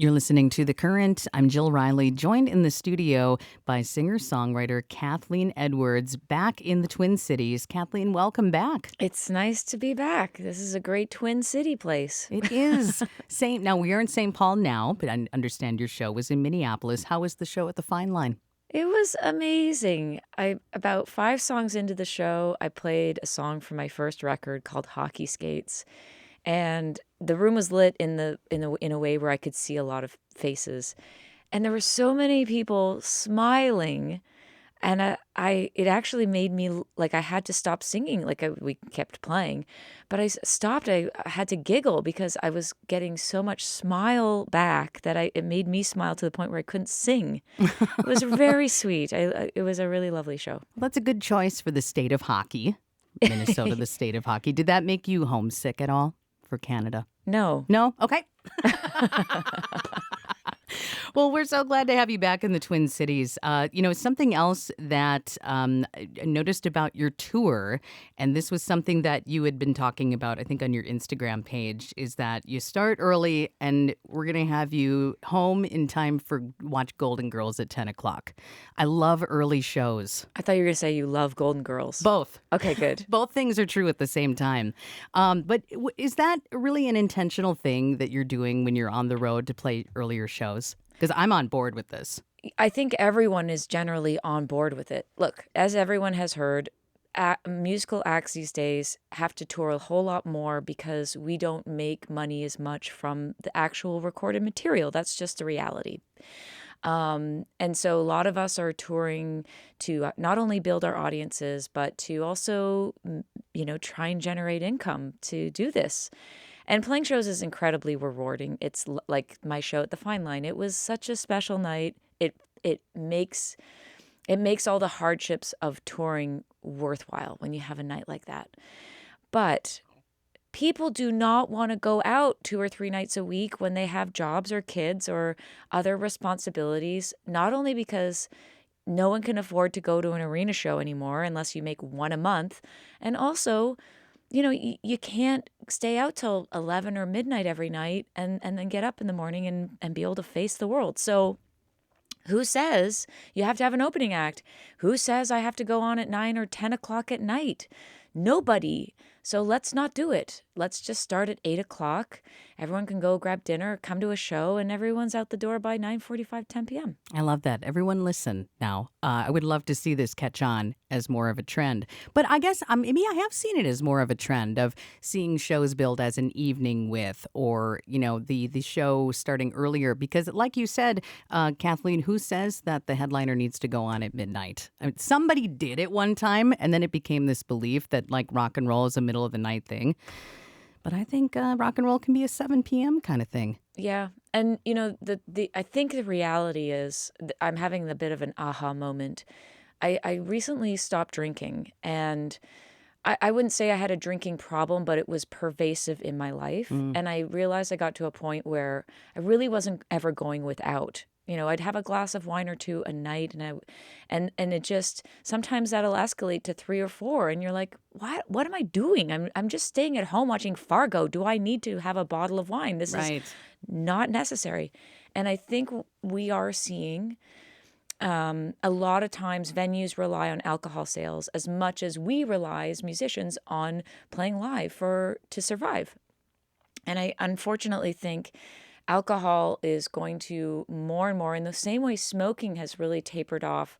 You're listening to The Current. I'm Jill Riley, joined in the studio by singer-songwriter Kathleen Edwards, back in the Twin Cities. Kathleen, welcome back. It's nice to be back. This is a great Twin City place. It is. Now, we are in St. Paul now, but I understand your show was in Minneapolis. How was the show at the Fine Line? It was amazing. About 5 songs into the show, I played a song from my first record called Hockey Skates. And the room was lit in a way where I could see a lot of faces. And there were so many people smiling. And it actually made me, like, I had to stop singing. We kept playing. But I stopped. I had to giggle because I was getting so much smile back that it made me smile to the point where I couldn't sing. It was very sweet. It was a really lovely show. Well, that's a good choice for the state of hockey. Minnesota, the state of hockey. Did that make you homesick at all for Canada? No. No? Okay. Well, we're so glad to have you back in the Twin Cities. Something else that I noticed about your tour, and this was something that you had been talking about, I think, on your Instagram page, is that you start early and we're going to have you home in time for watch Golden Girls at 10 o'clock. I love early shows. I thought you were going to say you love Golden Girls. Both. Okay, good. Both things are true at the same time. But is that really an intentional thing that you're doing when you're on the road to play earlier shows? Because I'm on board with this. I think everyone is generally on board with it. Look, as everyone has heard, musical acts these days have to tour a whole lot more because we don't make money as much from the actual recorded material. That's just the reality. And so a lot of us are touring to not only build our audiences, but to also, try and generate income to do this. And playing shows is incredibly rewarding. It's like my show at the Fine Line. It was such a special night. It makes all the hardships of touring worthwhile when you have a night like that. But people do not want to go out 2 or 3 nights a week when they have jobs or kids or other responsibilities, not only because no one can afford to go to an arena show anymore unless you make one a month, and also, you can't stay out till 11 or midnight every night and then get up in the morning and be able to face the world. So who says you have to have an opening act? Who says I have to go on at 9 or 10 o'clock at night? Nobody. So let's not do it. Let's just start at 8 o'clock. Everyone can go grab dinner, come to a show, and everyone's out the door by 9:45, 10 p.m. I love that. Everyone listen now. I would love to see this catch on as more of a trend. But I guess maybe I have seen it as more of a trend of seeing shows billed as an evening with, or, the show starting earlier. Because like you said, Kathleen, who says that the headliner needs to go on at midnight? I mean, somebody did it one time, and then it became this belief that like rock and roll is a middle of the night thing. But I think rock and roll can be a 7 p.m. kind of thing. Yeah. And, I think the reality is I'm having a bit of an aha moment. I recently stopped drinking, and I wouldn't say I had a drinking problem, but it was pervasive in my life. And I realized I got to a point where I really wasn't ever going without. I'd have a glass of wine or 2 a night, and it just, sometimes that'll escalate to 3 or 4, and you're like, what am I doing? I'm just staying at home watching Fargo. Do I need to have a bottle of wine? This is not necessary. And I think we are seeing a lot of times venues rely on alcohol sales as much as we rely as musicians on playing live to survive. And I unfortunately think alcohol is going to more and more, in the same way smoking has really tapered off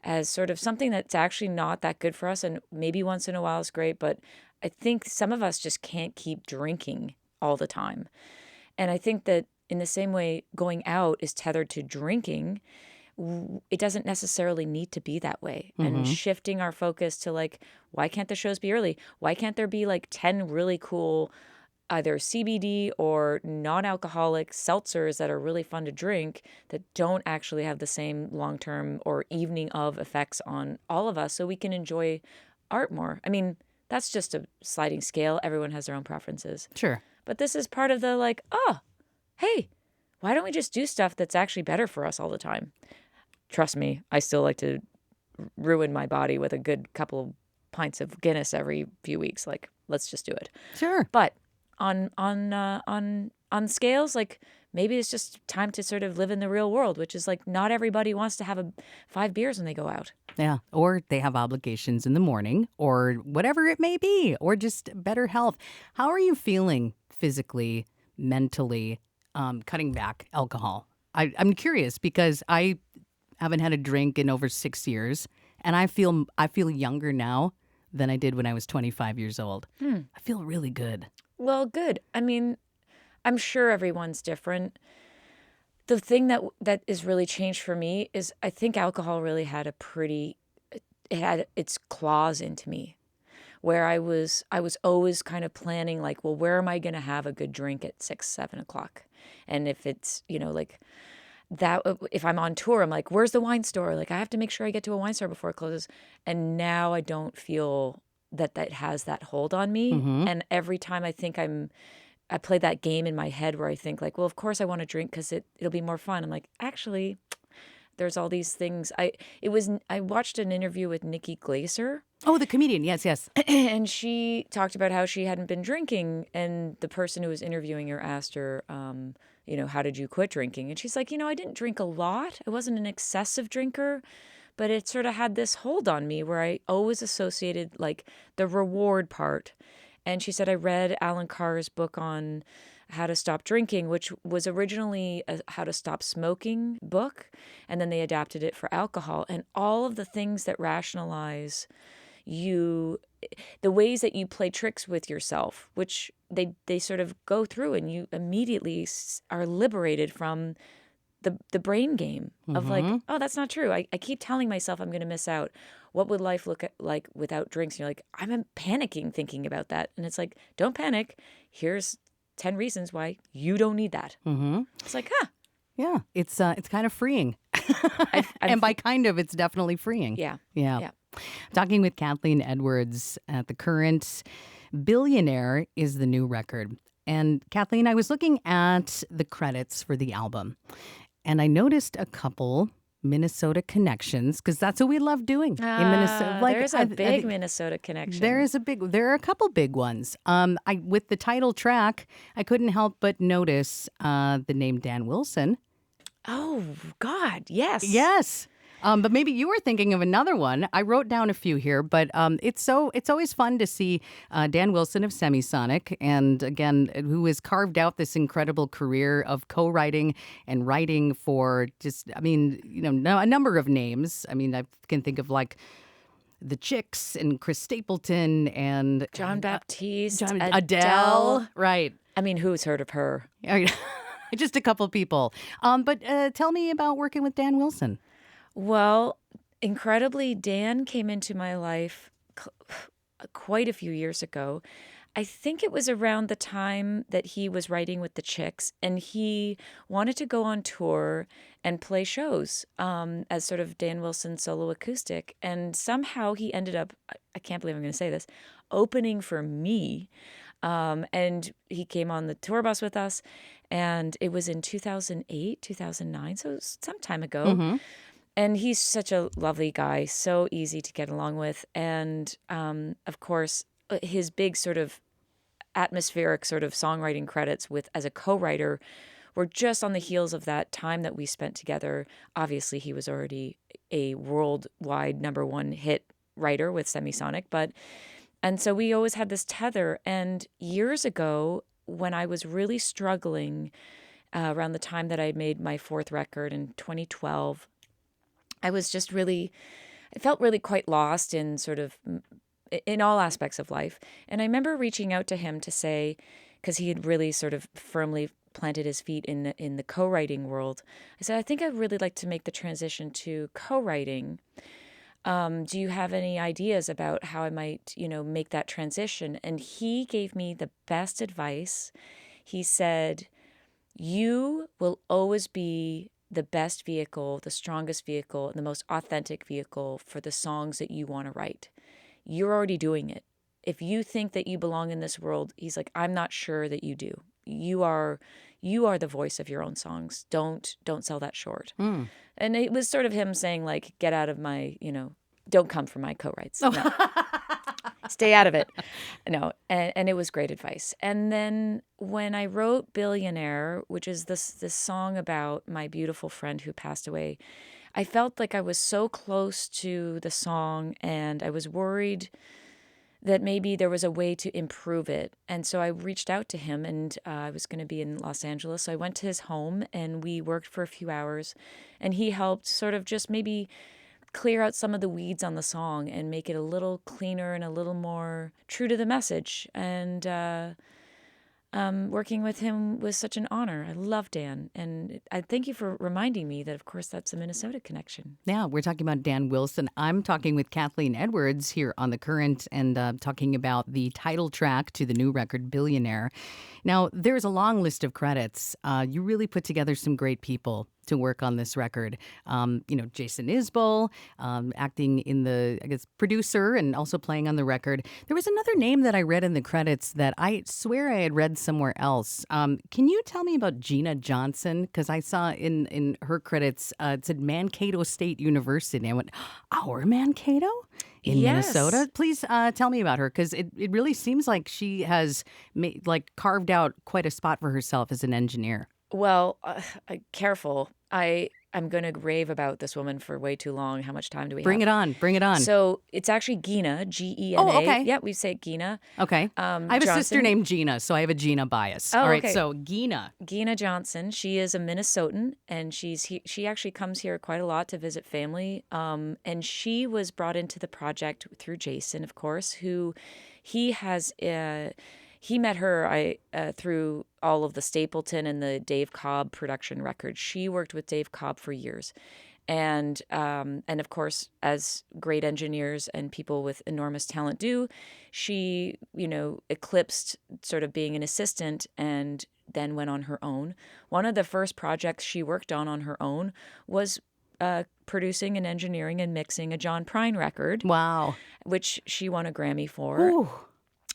as sort of something that's actually not that good for us, and maybe once in a while is great, but I think some of us just can't keep drinking all the time. And I think that in the same way going out is tethered to drinking, it doesn't necessarily need to be that way. And shifting our focus to, like, why can't the shows be early? Why can't there be like 10 really cool either CBD or non-alcoholic seltzers that are really fun to drink that don't actually have the same long-term or evening of effects on all of us, so we can enjoy art more? I mean, that's just a sliding scale. Everyone has their own preferences. Sure. But this is part of the, like, hey, why don't we just do stuff that's actually better for us all the time? Trust me, I still like to ruin my body with a good couple of pints of Guinness every few weeks. Like, let's just do it. Sure. But on scales, like, maybe it's just time to sort of live in the real world, which is like not everybody wants to have 5 beers when they go out. Yeah. Or they have obligations in the morning or whatever it may be, or just better health. How are you feeling physically, mentally, cutting back alcohol? I'm curious because I haven't had a drink in over 6 years, and I feel younger now than I did when I was 25 years old. I feel really good. Well, good. I mean, I'm sure everyone's different. The thing that is really changed for me is I think alcohol really had it had its claws into me, where I was always kind of planning like, well, where am I going to have a good drink at 6, 7 o'clock? And if it's, like that, if I'm on tour, I'm like, where's the wine store? Like, I have to make sure I get to a wine store before it closes. And now I don't feel that has that hold on me. Mm-hmm. And every time I think I play that game in my head where I think like, well, of course I want to drink because it'll be more fun. I'm like, actually, there's all these things. I watched an interview with Nikki Glaser. Oh, the comedian. Yes, yes. And she talked about how she hadn't been drinking. And the person who was interviewing her asked her, how did you quit drinking? And she's like, I didn't drink a lot. I wasn't an excessive drinker. But it sort of had this hold on me where I always associated like the reward part. And she said, I read Alan Carr's book on how to stop drinking, which was originally a how to stop smoking book. And then they adapted it for alcohol. And all of the things that rationalize the ways that you play tricks with yourself, which they sort of go through and you immediately are liberated from the brain game of like, oh, that's not true. I keep telling myself I'm going to miss out. What would life look like without drinks? And you're like, I'm panicking thinking about that. And it's like, don't panic. Here's 10 reasons why you don't need that. Mm-hmm. It's like, Yeah, it's kind of freeing. And by kind of, it's definitely freeing. Yeah. I'm talking with Kathleen Edwards at the Current. Billionaire is the new record. And Kathleen, I was looking at the credits for the album, and I noticed a couple Minnesota connections, because that's what we love doing in Minnesota. There's a big Minnesota connection. There are a couple big ones. With the title track, I couldn't help but notice the name Dan Wilson. Oh, God, yes. Yes. But maybe you were thinking of another one. I wrote down a few here, but it's always fun to see Dan Wilson of Semisonic, and again, who has carved out this incredible career of co-writing and writing for a number of names. I mean, I can think of like the Chicks and Chris Stapleton and John Baptiste, Adele. Right. I mean, who's heard of her? Just a couple people. But tell me about working with Dan Wilson. Well, incredibly, Dan came into my life quite a few years ago. I think it was around the time that he was writing with the Chicks, and he wanted to go on tour and play shows as sort of Dan Wilson solo acoustic. And somehow he ended up, I can't believe I'm going to say this, opening for me. And he came on the tour bus with us, and it was in 2008, 2009, so it was some time ago. Mm-hmm. And he's such a lovely guy, so easy to get along with. And of course, his big sort of atmospheric sort of songwriting credits as a co-writer were just on the heels of that time that we spent together. Obviously, he was already a worldwide #1 hit writer with Semisonic, and so we always had this tether. And years ago, when I was really struggling around the time that I made my 4th record in 2012, I felt really quite lost in sort of in all aspects of life. And I remember reaching out to him to say, because he had really sort of firmly planted his feet in the co-writing world. I said, I think I'd really like to make the transition to co-writing. Do you have any ideas about how I might, make that transition? And he gave me the best advice. He said, you will always be the best vehicle, the strongest vehicle, and the most authentic vehicle for the songs that you want to write. You're already doing it. If you think that you belong in this world, he's like, I'm not sure that you do. You are the voice of your own songs. Don't sell that short. Mm. And it was sort of him saying like, get out of my, don't come for my co-writes. No. Stay out of it. No, and it was great advice. And then when I wrote Billionaire, which is this song about my beautiful friend who passed away, I felt like I was so close to the song, and I was worried that maybe there was a way to improve it. And so I reached out to him, and I was going to be in Los Angeles. So I went to his home, and we worked for a few hours, and he helped sort of just maybe clear out some of the weeds on the song and make it a little cleaner and a little more true to the message. And working with him was such an honor. I love Dan. And I thank you for reminding me that, of course, that's a Minnesota connection. Yeah, we're talking about Dan Wilson. I'm talking with Kathleen Edwards here on The Current and talking about the title track to the new record, Billionaire. Now, there's a long list of credits. You really put together some great people to work on this record. Jason Isbell, acting in the, producer and also playing on the record. There was another name that I read in the credits that I swear I had read somewhere else. Can you tell me about Gina Johnson? Because I saw in her credits, it said Mankato State University. I went, our Mankato? In Yes. Minnesota? Please tell me about her, because it really seems like she has carved out quite a spot for herself as an engineer. Well, careful. I'm going to rave about this woman for way too long. How much time do we Bring have? it on. Bring it on. So it's actually Gina, Gena. Oh, okay. Yeah, we say Gina. Okay. I have a sister Johnson. named Gina, so I have a Gina bias. Oh, All right, okay. so Gina. Gina Johnson. She is a Minnesotan, and she actually comes here quite a lot to visit family. And she was brought into the project through Jason, of course, who he has. He met her through all of the Stapleton and the Dave Cobb production records. She worked with Dave Cobb for years. And of course, as great engineers and people with enormous talent do, she, eclipsed sort of being an assistant and then went on her own. One of the first projects she worked on her own was producing and engineering and mixing a John Prine record. Wow. Which she won a Grammy for. Ooh.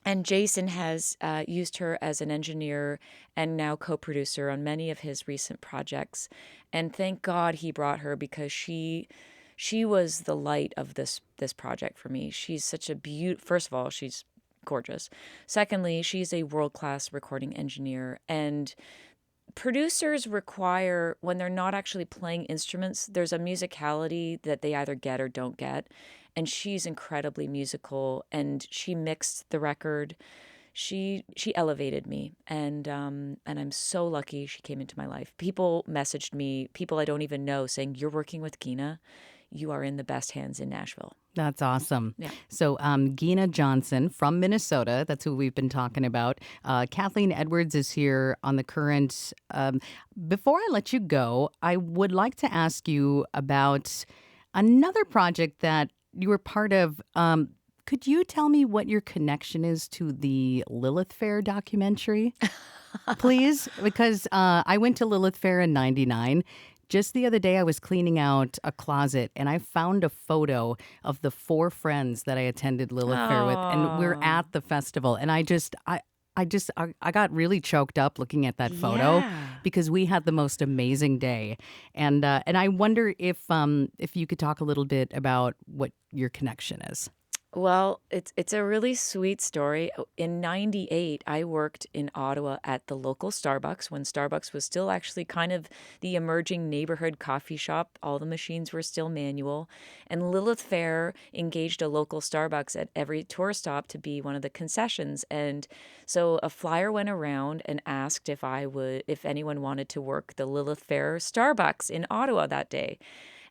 And Jason has used her as an engineer and now co-producer on many of his recent projects. And thank God he brought her, because she was the light of this project for me. She's such a first of all, she's gorgeous. Secondly, she's a world-class recording engineer. And producers require, when they're not actually playing instruments, there's a musicality that they either get or don't get. And she's incredibly musical, and she mixed the record. She elevated me, and I'm so lucky she came into my life. People messaged me, people I don't even know, saying, "You're working with Gina. You are in the best hands in Nashville." That's awesome. Yeah. So Gina Johnson from Minnesota, that's who we've been talking about. Kathleen Edwards is here on The Current. Before I let you go, I would like to ask you about another project that you were part of. Could you tell me what your connection is to the Lilith Fair documentary, please? Because I went to Lilith Fair in '99. Just the other day, I was cleaning out a closet, and I found a photo of the 4 friends that I attended Lilith Fair with, and we're at the festival. And I got really choked up looking at that photo. Yeah. Because we had the most amazing day. And I wonder if you could talk a little bit about what your connection is. Well, it's a really sweet story. In '98, I worked in Ottawa at the local Starbucks when Starbucks was still actually kind of the emerging neighborhood coffee shop. All the machines were still manual. And Lilith Fair engaged a local Starbucks at every tour stop to be one of the concessions. And so a flyer went around and asked if anyone wanted to work the Lilith Fair Starbucks in Ottawa that day.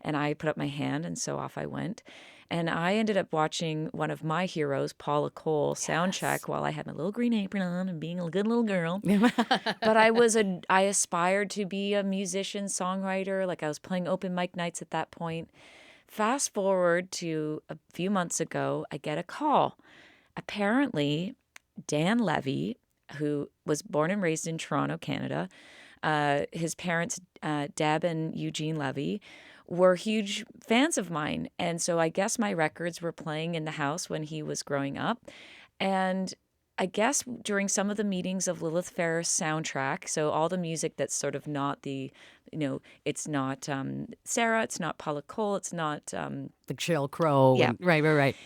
And I put up my hand, and so off I went. And I ended up watching one of my heroes, Paula Cole, soundcheck while I had my little green apron on and being a good little girl. But I aspired to be a musician, songwriter. Like, I was playing open mic nights at that point. Fast forward to a few months ago, I get a call. Apparently, Dan Levy, who was born and raised in Toronto, Canada, his parents, Deb and Eugene Levy, were huge fans of mine. And so I guess my records were playing in the house when he was growing up. And I guess during some of the meetings of Lilith Fair's soundtrack, so all the music that's sort of not it's not Sarah, it's not Paula Cole, it's not Like Sheryl Crow. Yeah. And, right.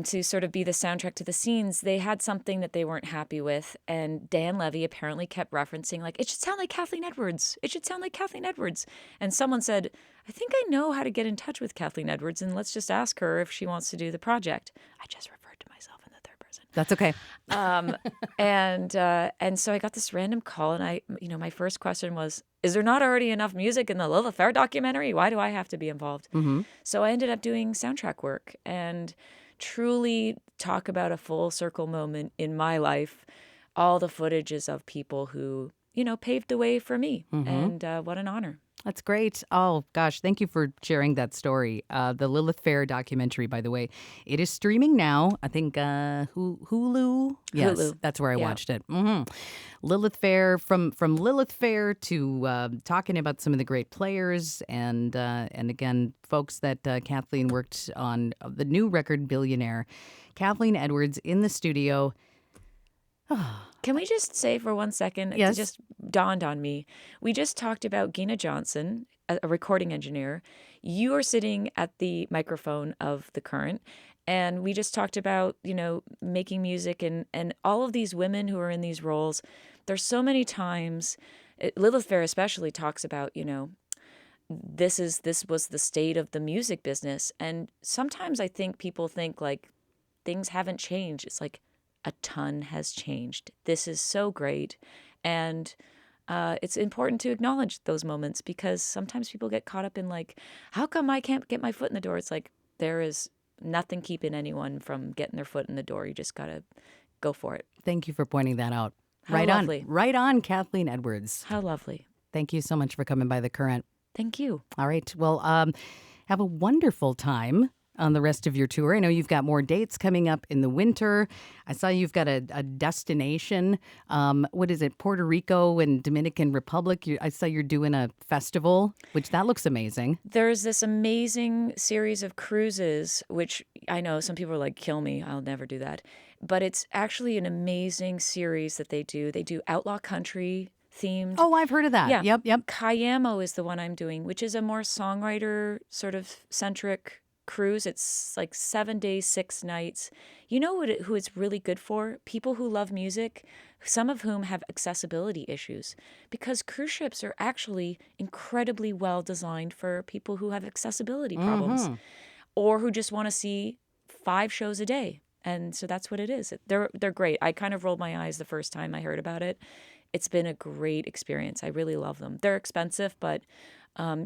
to sort of be the soundtrack to the scenes, they had something that they weren't happy with. And Dan Levy apparently kept referencing, like, it should sound like Kathleen Edwards. It should sound like Kathleen Edwards. And someone said, I think I know how to get in touch with Kathleen Edwards, and let's just ask her if she wants to do the project. I just referred to myself in the third person. That's okay. And so I got this random call, and my first question was, is there not already enough music in the Lilith Fair documentary? Why do I have to be involved? Mm-hmm. So I ended up doing soundtrack work, and truly talk about a full circle moment in my life. All the footage is of people who, paved the way for me. Mm-hmm. And what an honor. That's great. Oh, gosh. Thank you for sharing that story. The Lilith Fair documentary, by the way, it is streaming now. I think Hulu. Yes, Hulu. that's where I watched it. Mm-hmm. Lilith Fair, from Lilith Fair to talking about some of the great players and again, folks that Kathleen worked on the new record, Billionaire. Kathleen Edwards in the studio. Can we just say for 1 second, Yes. it just dawned on me. We just talked about Gina Johnson, a recording engineer. You are sitting at the microphone of The Current, and we just talked about, making music and all of these women who are in these roles. There's so many times, Lilith Fair especially talks about, this was the state of the music business. And sometimes I think people think like things haven't changed. It's like, a ton has changed. This is so great. And it's important to acknowledge those moments, because sometimes people get caught up in like, how come I can't get my foot in the door? It's like, there is nothing keeping anyone from getting their foot in the door. You just got to go for it. Thank you for pointing that out. How Right lovely. on. Right on, Kathleen Edwards. How lovely. Thank you so much for coming by The Current. Thank you. All right. Well, have a wonderful time on the rest of your tour. I know you've got more dates coming up in the winter. I saw you've got a destination. What is it? Puerto Rico and Dominican Republic. I saw you're doing a festival, which that looks amazing. There's this amazing series of cruises, which I know some people are like, kill me. I'll never do that. But it's actually an amazing series that they do. They do outlaw country themed. Oh, I've heard of that. Yeah. Yep. Cayamo is the one I'm doing, which is a more songwriter sort of centric cruise. It's like 7 days, 6 nights. You know who it's really good for? People who love music, some of whom have accessibility issues, because cruise ships are actually incredibly well designed for people who have accessibility problems or who just want to see 5 shows a day. And so that's what it is. They're great. I kind of rolled my eyes the first time I heard about it. It's been a great experience. I really love them. They're expensive, but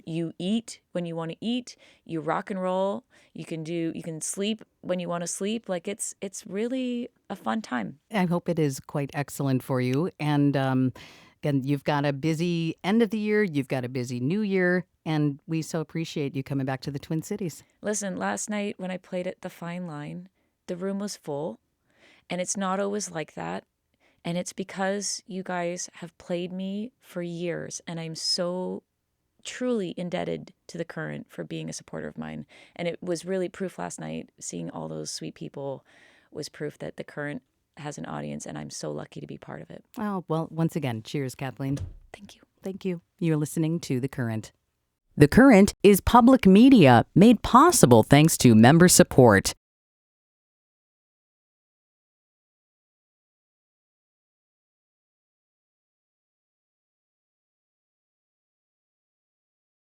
you eat when you want to eat, you rock and roll, you can sleep when you want to sleep. Like it's really a fun time. I hope it is quite excellent for you. And again, you've got a busy end of the year, you've got a busy new year, and we so appreciate you coming back to the Twin Cities. Listen, last night when I played at the Fine Line, the room was full, and it's not always like that. And it's because you guys have played me for years, and I'm so truly indebted to The Current for being a supporter of mine. And it was really proof last night. Seeing all those sweet people was proof that The Current has an audience, and I'm so lucky to be part of it. Oh, well, once again, cheers, Kathleen. Thank you. Thank you. You're listening to The Current. The Current is public media made possible thanks to member support.